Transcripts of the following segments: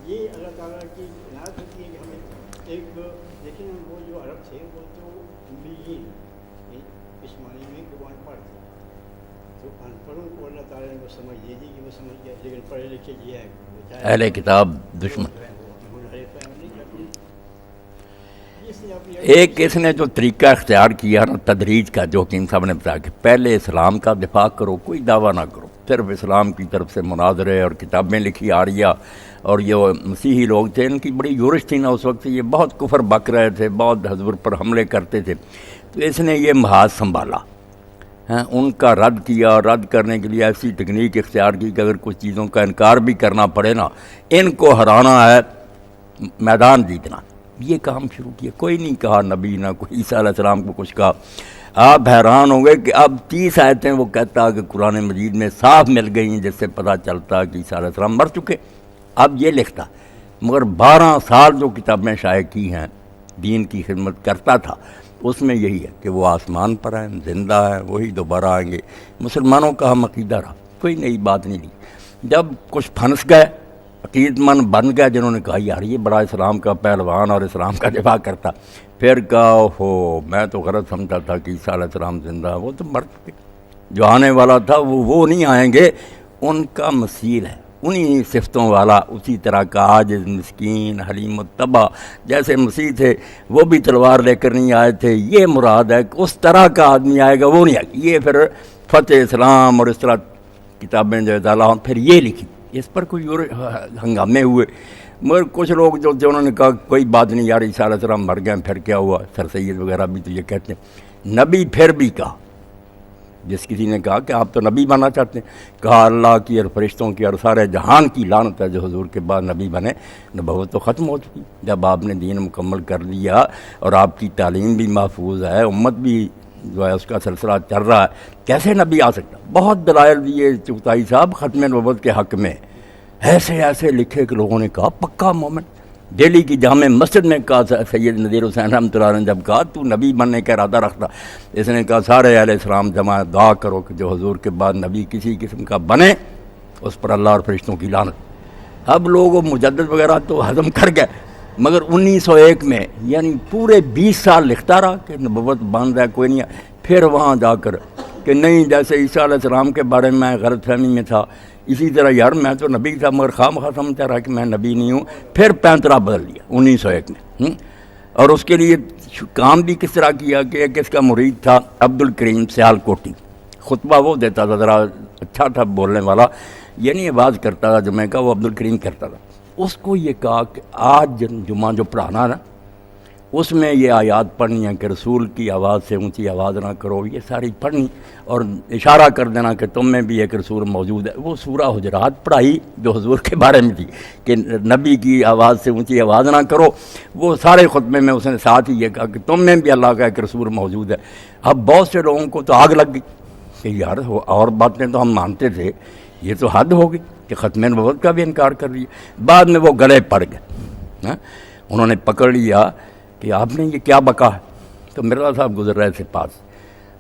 یہ اللہ تعالیٰ کی عنایت ہوتی ہے کہ ہمیں ایک دیکھیں وہ جو عرب تھے وہ تو امیین اس معنی میں کہ وہ ان پڑھ تھے، تو ان پڑھوں کو اللہ تعالیٰ نے وہ سمجھ دے دی کہ وہ سمجھ گیا، لیکن پڑھے لکھے یہ ہے اہل کتاب دشمن۔ ایک اس نے جو طریقہ اختیار کیا نا تدریج کا، جو حکیم صاحب نے بتایا کہ پہلے اسلام کا دفاع کرو، کوئی دعویٰ نہ کرو، صرف اسلام کی طرف سے مناظرے اور کتابیں لکھی آ رہی، اور یہ مسیحی لوگ تھے، ان کی بڑی یورش تھی نا اس وقت، یہ بہت کفر بک رہے تھے، بہت حضور پر حملے کرتے تھے، تو اس نے یہ محاذ سنبھالا، ان کا رد کیا، رد کرنے کے لیے ایسی ٹیکنیک اختیار کی کہ اگر کچھ چیزوں کا انکار بھی کرنا پڑے نا، ان کو ہرانا ہے، میدان جیتنا، یہ کام شروع کیا۔ کوئی نہیں کہا نبی، نہ کوئی عیسیٰ علیہ السلام کو کچھ کہا۔ آپ حیران ہوں گے کہ اب 30 آیتیں وہ کہتا کہ قرآن مجید میں صاف مل گئی ہیں جس سے پتہ چلتا کہ عیسیٰ علیہ السلام مر چکے، اب یہ لکھتا، مگر 12 سال جو کتابیں شائع کی ہیں، دین کی خدمت کرتا تھا، اس میں یہی ہے کہ وہ آسمان پر ہیں، زندہ ہیں، وہی دوبارہ آئیں گے۔ مسلمانوں کا ہم عقیدہ رہا، کوئی نئی بات نہیں لی۔ جب کچھ پھنس گئے، عقیدت مند بن گئے، جنہوں نے کہا یار یہ بڑا اسلام کا پہلوان اور اسلام کا دفاع کرتا، پھر کہا ہو میں تو غلط سمجھتا تھا کہ عیسیٰ علیہ السلام زندہ ہے، وہ تو مر چکے، جو آنے والا تھا وہ نہیں آئیں گے، ان کا مثیل ہے، انہی صفتوں والا، اسی طرح کا عاجز، مسکین، حلیم الطبع، جیسے مسیح تھے وہ بھی تلوار لے کر نہیں آئے تھے، یہ مراد ہے کہ اس طرح کا آدمی آئے گا، وہ نہیں آئے گا۔ یہ پھر فتح اسلام اور اس طرح کتابیں جو تعالیٰ پھر یہ لکھی، اس پر کوئی ہنگامے ہوئے، مگر کچھ لوگ جو انہوں نے کہا کوئی بات نہیں یار عیسیٰ علیہ السلام مر گئے، پھر کیا ہوا، سر سید وغیرہ بھی تو یہ کہتے ہیں۔ نبی پھر بھی کہا، جس کسی نے کہا کہ آپ تو نبی بننا چاہتے ہیں، کہا اللہ کی اور فرشتوں کی اور سارے جہان کی لعنت ہے جو حضور کے بعد نبی بنے، نبوت تو ختم ہو چکی، جب آپ نے دین مکمل کر لیا اور آپ کی تعلیم بھی محفوظ ہے، امت بھی جو ہے اس کا سلسلہ چل رہا ہے، کیسے نبی آ سکتا؟ بہت دلائل دیے چغتائی صاحب ختم نبوت کے حق میں، ایسے لکھے کہ لوگوں نے کہا پکا مومن۔ دہلی کی جامع مسجد میں کہا سید نذیر حسین رحمۃ اللہ علیہ نے جب کہا تو نبی بننے کا ارادہ رکھتا، اس نے کہا سارے اہل اسلام جمع دعا کرو کہ جو حضور کے بعد نبی کسی قسم کا بنے اس پر اللہ اور فرشتوں کی لعنت۔ اب لوگ مجدد وغیرہ تو ہضم کر گئے، مگر 1901 میں یعنی پورے 20 سال لکھتا رہا کہ نبوت بند ہے، کوئی نہیں ہے، پھر وہاں جا کر کہ نہیں جیسے عیسیٰ علیہ السلام کے بارے میں غلط فہمی میں تھا، اسی طرح یار میں تو نبی تھا مگر خواہ سمجھتا رہا کہ میں نبی نہیں ہوں، پھر پینترا بدل لیا 1901 میں۔ اور اس کے لیے کام بھی کس طرح کیا کہ ایک اس کا مرید تھا عبد الکریم سیال کوٹی، خطبہ وہ دیتا تھا، ذرا اچھا تھا بولنے والا، یعنی آواز کرتا تھا جمعہ کا، وہ عبد الکریم کرتا تھا۔ اس کو یہ کہا کہ آج جمعہ جو پڑھانا نا اس میں یہ آیات پڑھنی ہے کہ رسول کی آواز سے اونچی آواز نہ کرو، یہ ساری پڑھنی، اور اشارہ کر دینا کہ تم میں بھی ایک رسول موجود ہے۔ وہ سورہ حجرات پڑھائی جو حضور کے بارے میں تھی کہ نبی کی آواز سے اونچی آواز نہ کرو، وہ سارے خطبے میں اس نے ساتھ ہی یہ کہا کہ تم میں بھی اللہ کا ایک رسول موجود ہے۔ اب بہت سے لوگوں کو تو آگ لگ گئی کہ یار اور باتیں تو ہم مانتے تھے، یہ تو حد ہو گئی کہ ختم نبوت کا بھی انکار کر رہی ہے۔ بعد میں وہ گلے پڑ گئے، انہوں نے پکڑ لیا کہ آپ نے یہ کیا بکا ہے، تو مرزا صاحب گزر رہے تھے پاس،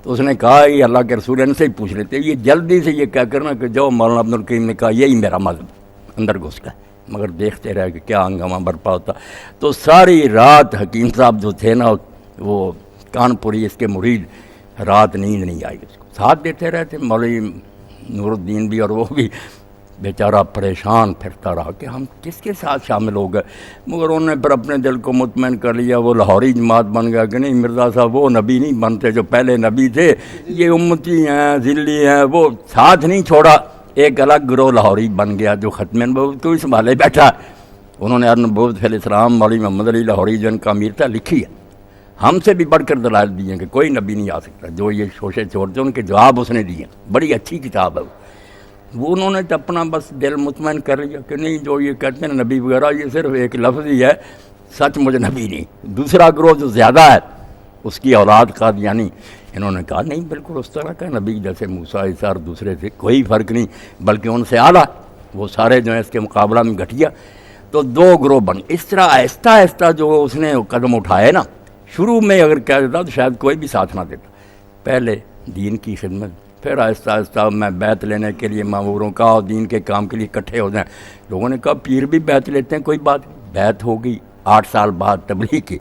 تو اس نے کہا یہ اللہ کے رسول ان سے ہی پوچھ لیتے، یہ جلدی سے یہ کہہ کرنا کہ جو مولانا عبد الکریم نے کہا یہی میرا مذہب، اندر گھس گئے، مگر دیکھتے رہے کہ کیا ہنگامہ برپا ہوتا۔ تو ساری رات حکیم صاحب جو تھے نا وہ کانپوری اس کے مرید، رات نیند نہیں آئی، اس کو ساتھ دیتے رہے تھے، مولوی نور الدین بھی اور وہ بھی، بیچارہ پریشان پھرتا رہا کہ ہم کس کے ساتھ شامل ہو گئے، مگر انہوں نے پھر اپنے دل کو مطمئن کر لیا، وہ لاہوری جماعت بن گیا کہ نہیں مرزا صاحب وہ نبی نہیں بنتے جو پہلے نبی تھے، یہ امتی ہیں، ذلی ہیں، وہ ساتھ نہیں چھوڑا، ایک الگ گروہ لاہوری بن گیا جو ختم نبوت کو ہی سنبھالے بیٹھا۔ انہوں نے النبوۃ فی الاسلام مولوی محمد علی لاہوری جو ان کا امیر تھا لکھی ہے، ہم سے بھی بڑھ کر دلائل دیے کہ کوئی نبی نہیں آ سکتا، جو یہ شوشے چھوڑتے ان کے جواب اس نے دیے، بڑی اچھی کتاب ہے وہ انہوں نے اپنا بس دل مطمئن کر لیا کہ نہیں جو یہ کہتے ہیں نبی وغیرہ یہ صرف ایک لفظ ہی ہے، سچ مجھ نبی نہیں۔ دوسرا گروہ جو زیادہ ہے اس کی اولاد قادیانی، انہوں نے کہا نہیں بالکل اس طرح کا نبی جیسے موسیٰ عیسیٰ اور دوسرے سے کوئی فرق نہیں، بلکہ ان سے اعلیٰ، وہ سارے جو ہیں اس کے مقابلہ میں گھٹیا۔ تو 2 گروہ بن، اس طرح آہستہ آہستہ جو اس نے قدم اٹھائے نا، شروع میں اگر کہہ دیتا تو شاید کوئی بھی ساتھ نہ دیتا، پہلے دین کی خدمت پھر آہستہ آہستہ میں بیعت لینے کے لیے ماموروں کا اور دین کے کام کے لیے اکٹھے ہو جائیں. لوگوں نے کہا پیر بھی بیعت لیتے ہیں, کوئی بات نہیں. بیعت ہو گئی 8 سال بعد تبلیغ کی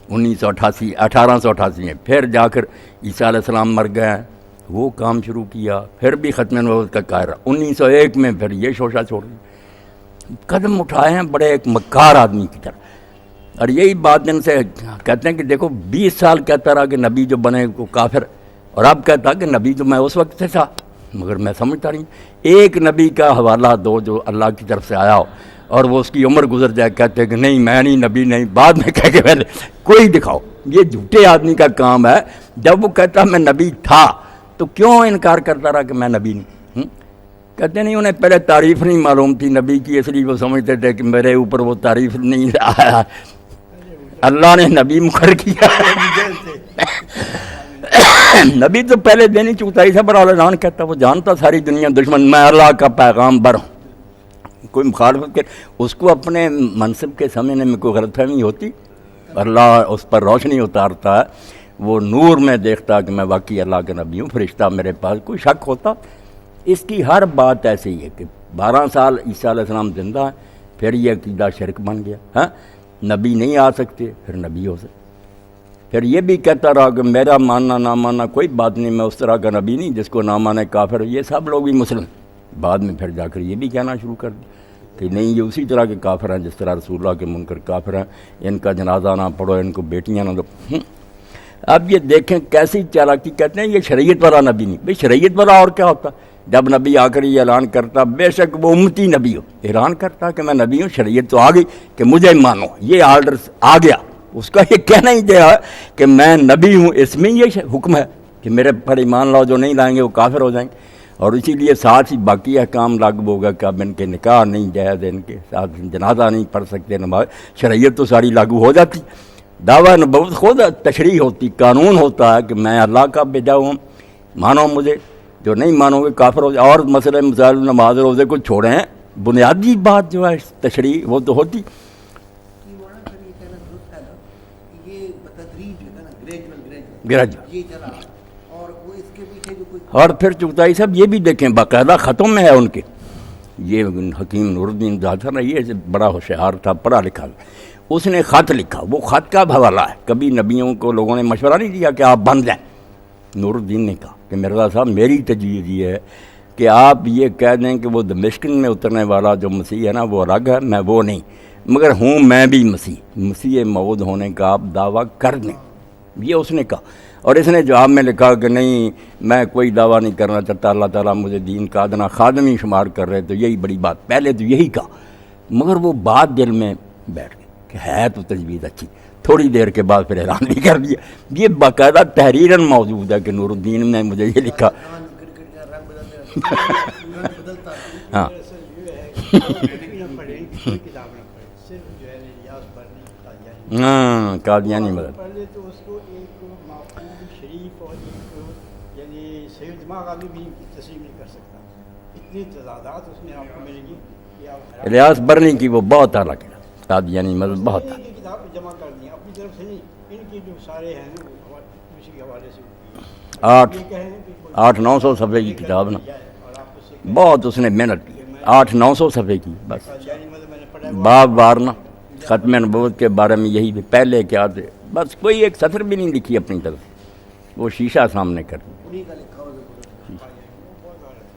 1888 میں. پھر جا کر عیسیٰ علیہ السلام مر گئے, وہ کام شروع کیا. پھر بھی ختم نبوت کا قاہرہ 1901 میں پھر یہ شوشہ چھوڑ دیا. قدم اٹھائے ہیں بڑے ایک مکار آدمی کی طرح. اور یہی بات ان سے کہتے ہیں کہ دیکھو 20 سال کہتا رہا کہ نبی جو بنے وہ کافر, اور اب کہتا کہ نبی تو میں اس وقت سے تھا, مگر میں سمجھتا نہیں. ایک نبی کا حوالہ دو جو اللہ کی طرف سے آیا ہو اور وہ اس کی عمر گزر جائے, کہتے کہ نہیں میں نہیں نبی نہیں, بعد میں کہہ کے پہلے کوئی دکھاؤ. یہ جھوٹے آدمی کا کام ہے. جب وہ کہتا میں نبی تھا تو کیوں انکار کرتا رہا کہ میں نبی نہیں؟ کہتے نہیں انہیں پہلے تعریف نہیں معلوم تھی نبی کی, اس لیے وہ سمجھتے تھے کہ میرے اوپر وہ تعریف نہیں آیا, اللہ نے نبی مقرر کیا. نبی تو پہلے دن ہی چوتھائی سے بڑا اعلان کہتا, وہ جانتا ساری دنیا دشمن میں اللہ کا پیغام بر ہوں. کوئی مخالفت کے اس کو اپنے منصب کے سمجھنے میں کوئی غلط فہمی ہوتی, اللہ اس پر روشنی اتارتا ہے, وہ نور میں دیکھتا کہ میں واقعی اللہ کا نبی ہوں, فرشتہ میرے پاس. کوئی شک ہوتا؟ اس کی ہر بات ایسے ہی ہے کہ 12 سال عیسیٰ علیہ السلام زندہ ہے, پھر یہ عقیدہ شرک بن گیا. ہاں نبی نہیں آ سکتے, پھر نبی ہو سکتے. پھر یہ بھی کہتا رہا کہ میرا ماننا نہ ماننا کوئی بات نہیں, میں اس طرح کا نبی نہیں جس کو نہ مانے کافر. یہ سب لوگ بھی مسلم. بعد میں پھر جا کر یہ بھی کہنا شروع کر دیا کہ نہیں یہ اسی طرح کے کافر ہیں جس طرح رسول اللہ کے منکر کافر ہیں, ان کا جنازہ نہ پڑھو, ان کو بیٹیاں نہ دو. اب یہ دیکھیں کیسی چالاکی. کہتے ہیں یہ شریعت والا نبی نہیں. بھئی شریعت والا اور کیا ہوتا؟ جب نبی آ کر یہ اعلان کرتا, بے شک وہ امتی نبی ہو, اعلان کرتا کہ میں نبی ہوں, شریعت تو آ گئی کہ مجھے مانو, یہ آرڈر آ گیا. اس کا یہ کہنا ہی دیا کہ میں نبی ہوں, اس میں یہ حکم ہے کہ میرے پر ایمان لاؤ, جو نہیں لائیں گے وہ کافر ہو جائیں گے. اور اسی لیے ساتھ ہی باقی احکام لاگو ہوگا کہ اب ان کے نکاح نہیں جائز, ان کے ساتھ جنازہ نہیں پڑھ سکتے, نماز. شریعت تو ساری لاگو ہو جاتی. دعویٰ نبوت خود تشریح ہوتی, قانون ہوتا ہے کہ میں اللہ کا بھیجا ہوں, مانو مجھے, جو نہیں مانو گے کافر ہو جائے. اور مسئلہ مسائل نماز روزے کو چھوڑے ہیں, بنیادی بات جو ہے تشریح وہ تو ہوتی. اور پھر چغتائی صاحب یہ بھی دیکھیں باقاعدہ ختم میں ہے ان کے, یہ حکیم نور الدین ظاہر یہ بڑا ہوشیار تھا, پڑھا لکھا, اس نے خط لکھا. وہ خط کا حوالہ ہے. کبھی نبیوں کو لوگوں نے مشورہ نہیں دیا کہ آپ بن جائیں. نور الدین نے کہا کہ مرزا صاحب میری تجویز یہ ہے کہ آپ یہ کہہ دیں کہ وہ دمشقن میں اترنے والا جو مسیح ہے نا وہ الگ ہے, میں وہ نہیں, مگر ہوں میں بھی مسیح موعود ہونے کا آپ دعویٰ کر دیں. یہ اس نے کہا. اور اس نے جواب میں لکھا کہ نہیں میں کوئی دعویٰ نہیں کرنا چاہتا, اللہ تعالیٰ مجھے دین کا ادنا خادم ہی شمار کر رہے. تو یہی بڑی بات, پہلے تو یہی کہا, مگر وہ بات دل میں بیٹھ گئی کہ ہے تو تجویز اچھی. تھوڑی دیر کے بعد پھر اعلان بھی کر دیا. یہ باقاعدہ تحریراً موجود ہے کہ نور الدین نے مجھے یہ لکھا. ہاں ہاں قادیانی مدد پہلے تو اس کو ایک معقول شریف اور ایک یعنی صحیح دماغ آدمی بھی تسلیم نہیں کر سکتا. اتنی تضادات اس میں آپ کو ملے گی کہ آپ الیاس برنی کی وہ بہت اعلیٰ کتاب, قادیانی مدد بہت ہے. کتاب جمع کر دیں اپنی طرف سے نہیں, ان کی جو سارے ہیں وہ اسی کے حوالے سے 800-900 صفحے کی کتاب نا, بہت اس نے محنت کی. 800-900 صفحے کی بس, باب وارنا ختم نبوت کے بارے میں یہی پہلے کیا تھے, بس کوئی ایک سطر بھی نہیں لکھی اپنی طرف, وہ شیشہ سامنے کر دیا.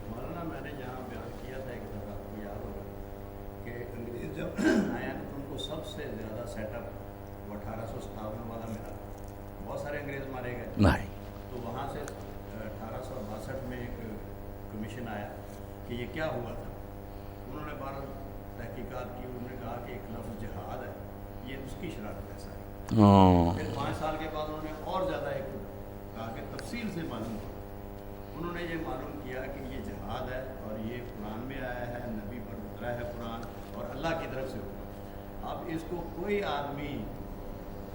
مولانا میں نے یہاں بیان کیا تھا ایک دفعہ, آپ کو یاد ہوگا کہ انگریز جب آیا تو ان کو سب سے زیادہ سیٹ اپ وہ 1857 والا ملا. بہت سارے انگریز مارے گئے, تو وہاں سے 1862 میں ایک کمیشن آیا کہ یہ کیا ہوا تھا. انہوں نے 12 تحقیقات کی, انہوں نے کہا کہ ایک لفظ جہاد ہے, یہ اس کی شرارت ایسا ہے. پھر 5 سال کے بعد انہوں نے اور زیادہ ایک کہا کہ تفصیل سے معلوم ہو. انہوں نے یہ معلوم کیا کہ یہ جہاد ہے اور یہ قرآن میں آیا ہے, نبی پر اترا ہے قرآن اور اللہ کی طرف سے ہوگا. اب اس کو کوئی آدمی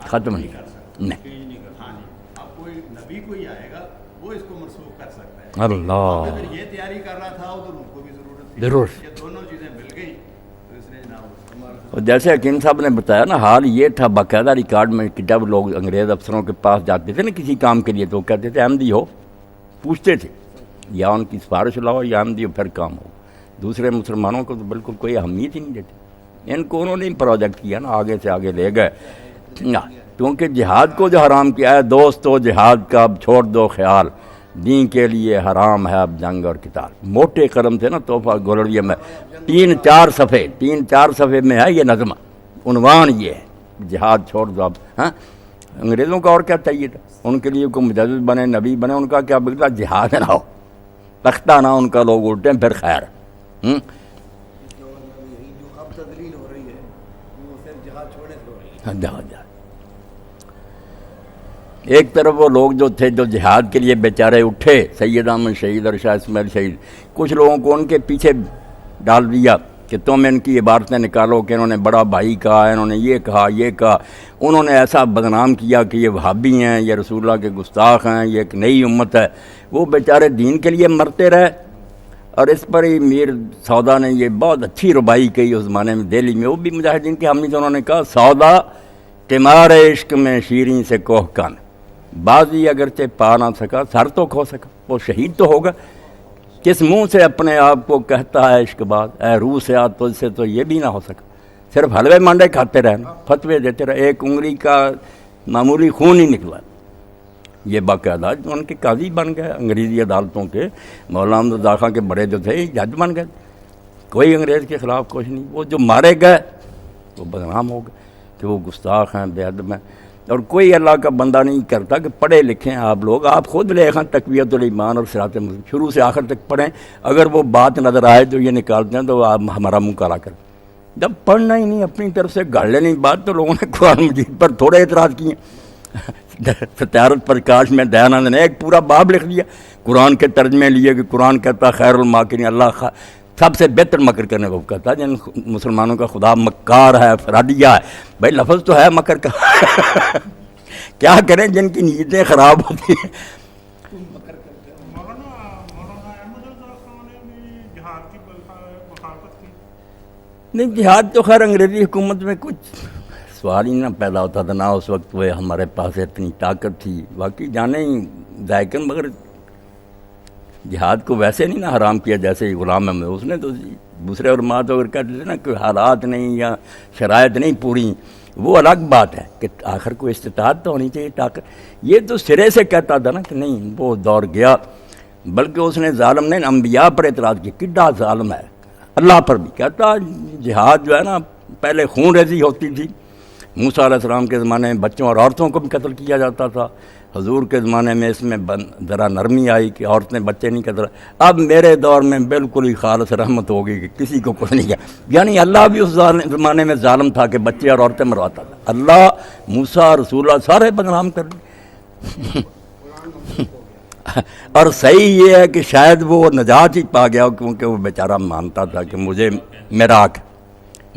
ختم نہیں کر سکتا. نہیں. ہاں جی, اب کوئی نبی کوئی آئے گا وہ اس کو منسوخ کر سکتا ہے. اللہ اگر یہ تیاری کر رہا تھا ادھر ان کو بھی ضرورت تھی, ضرور. یہ دونوں چیزیں مل گئی تو اس نے جناب جیسے حکیم صاحب نے بتایا نا, حال یہ تھا باقاعدہ ریکارڈ میں کہ جب لوگ انگریز افسروں کے پاس جاتے تھے نا کسی کام کے لیے, تو کہتے تھے احمدی ہو, پوچھتے تھے یا ان کی سفارش لاؤ یا ہم دیو پھر کام ہو. دوسرے مسلمانوں کو تو بالکل کوئی اہمیت ہی نہیں دیتی. ان کو انہوں نے پروجیکٹ کیا نا, آگے سے آگے لے گئے. کیونکہ جہاد کو جو حرام کیا ہے, دوستو جہاد کا اب چھوڑ دو خیال, دین کے لیے حرام ہے اب جنگ اور قتال. موٹے قلم سے نا تحفہ گولڑیہ میں 3-4 صفحے میں ہے یہ نظم, عنوان یہ ہے, جہاد چھوڑ دو اب. ہاں, انگریزوں کا اور کیا چاہیے تھا, ان کے لیے کوئی مجدد بنے, نبی بنے, ان کا کیا بگڑا, جہاد نہ ہو, تختہ نہ ان کا لوگ الٹیں پھر خیر. جو اب تدلیل ہو رہی ہے وہ صرف جہاد چھوڑنے سے ہو رہی ہے. ایک طرف وہ لوگ جو تھے جو جہاد کے لیے بیچارے اٹھے, سید احمد شہید اور شاہ اسماعیل شہید, کچھ لوگوں کو ان کے پیچھے ڈال دیا کہ تم ان کی عبارتیں نکالو کہ انہوں نے بڑا بھائی کہا, انہوں نے یہ کہا, انہوں نے ایسا بدنام کیا کہ یہ وہابی ہیں, یہ رسول اللہ کے گستاخ ہیں, یہ ایک نئی امت ہے. وہ بیچارے دین کے لیے مرتے رہے. اور اس پر ہی میر سودا نے یہ بہت اچھی ربائی کہی اس زمانے میں دہلی میں, وہ بھی مجاہدین کے حامی سے. انہوں نے کہا سودا قمار عشق میں شیریں سے کوہ کن, بازی اگرچہ پا نہ سکا سر تو کھو سکا. وہ شہید تو ہوگا. کس منہ سے اپنے آپ کو کہتا ہے عشق باز, اے روح سے آ تجھ سے تو یہ بھی نہ ہو سکا. صرف حلوے مانڈے کھاتے رہنا, فتوے دیتے رہے, ایک انگلی کا معمولی خون ہی نکلا. یہ باقاعدہ ان کے قاضی بن گئے انگریزی عدالتوں کے. مولانا احمد رضا خان کے بڑے جو تھے جج بن گئے. کوئی انگریز کے خلاف کچھ نہیں. وہ جو مارے گئے وہ بدنام ہو گئے کہ وہ گستاخ ہیں, بے ادب ہیں. اور کوئی اللہ کا بندہ نہیں کرتا کہ پڑھے لکھیں آپ لوگ, آپ خود لکھیں تقویۃ الایمان اور صراط مستقیم شروع سے آخر تک پڑھیں. اگر وہ بات نظر آئے جو یہ نکالتے ہیں تو آپ ہمارا منہ کالا کریں. جب پڑھنا ہی نہیں, اپنی طرف سے گاڑ لینی بات, تو لوگوں نے قرآن مجید پر تھوڑے اعتراض کیے. ستیارت پرکاش میں دیانند نے ایک پورا باب لکھ دیا قرآن کے ترجمے لیے کہ قرآن کہتا خیر الماکرین, اللہ سب سے بہتر مکر کرنے کو کہتا ہے. جن مسلمانوں کا خدا مکار ہے, فرادیہ ہے. بھائی لفظ تو ہے مکر کا. کیا کریں جن کی نیتیں خراب ہوتی ہیں. مولانا احمد رضا خان نے بھی جہاد کی مخالفت کی. نہیں, جہاد تو خیر انگریزی حکومت میں کچھ سوال ہی نہ پیدا ہوتا تھا, نہ اس وقت وہ ہمارے پاس اتنی طاقت تھی. باقی جانے ہی ذائقن, مگر جہاد کو ویسے نہیں نا حرام کیا جیسے غلام احمد. اس نے تو دوسرے علماء تو اگر کہتے تھے نا کہ حالات نہیں یا شرائط نہیں پوری, وہ الگ بات ہے کہ آخر کو استطاعت تو ہونی چاہیے, طاقت. یہ تو سرے سے کہتا تھا نا کہ نہیں, وہ دور گیا. بلکہ اس نے ظالم نے انبیاء پر اعتراض کیا, کڈا ظالم ہے. اللہ پر بھی کہتا جہاد جو ہے نا پہلے خون ریزی ہوتی تھی. موسیٰ علیہ السلام کے زمانے میں بچوں اور عورتوں کو بھی قتل کیا جاتا تھا. حضور کے زمانے میں اس میں ذرا نرمی آئی کہ عورتیں بچے نہیں قتل. اب میرے دور میں بالکل ہی خالص رحمت ہوگی کہ کسی کو کچھ نہیں کیا. یعنی اللہ بھی اس زمانے میں ظالم تھا کہ بچے اور عورتیں مرواتا تھا. اللہ, موسیٰ, رسول اللہ سارے بدنام کر دی. اور صحیح یہ ہے کہ شاید وہ نجات ہی پا گیا, کیونکہ وہ بیچارہ مانتا تھا کہ مجھے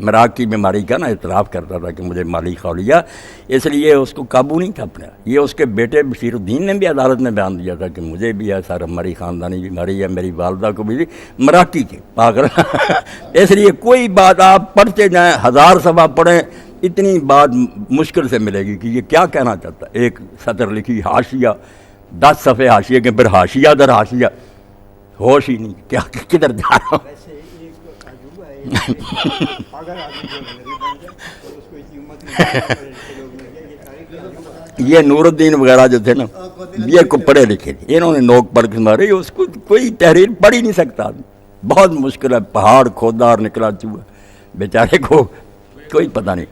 مراک کی بیماری کا نا اعتراف کرتا تھا کہ مجھے مالی خولیا, اس لیے اس کو قابو نہیں تھا اپنے. یہ اس کے بیٹے بشیر الدین نے بھی عدالت میں بیان دیا تھا کہ مجھے بھی ایسا ہماری خاندانی بیماری ہے, میری والدہ کو بھی مراکی کے پاگل. اس لیے کوئی بات آپ پڑھتے جائیں, 1000 صفحہ پڑھیں, اتنی بات مشکل سے ملے گی کہ یہ کیا کہنا چاہتا. ایک سطر لکھی حاشیہ, 10 صفحے حاشیے کے, پھر حاشیہ در حاشیہ, ہوش ہی نہیں کیا کدھر جا رہا ہوں. ویسے ایک عجوبہ ہے اگر آدمی جو نظری بن جائے تو اس کو اتنی امت نہیں لوگ مل گئے. یہ تاریخ کا عجوبہ ہے. یہ نور الدین وغیرہ جو تھے نا, یہ کو پڑھے لکھے تھے, انہوں نے نوک پڑھ کے مارے. اس کو کوئی تحریر پڑھ ہی نہیں سکتا, بہت مشکل ہے. پہاڑ کھودا اور نکلا چوہا, بیچارے کو کوئی پتہ نہیں.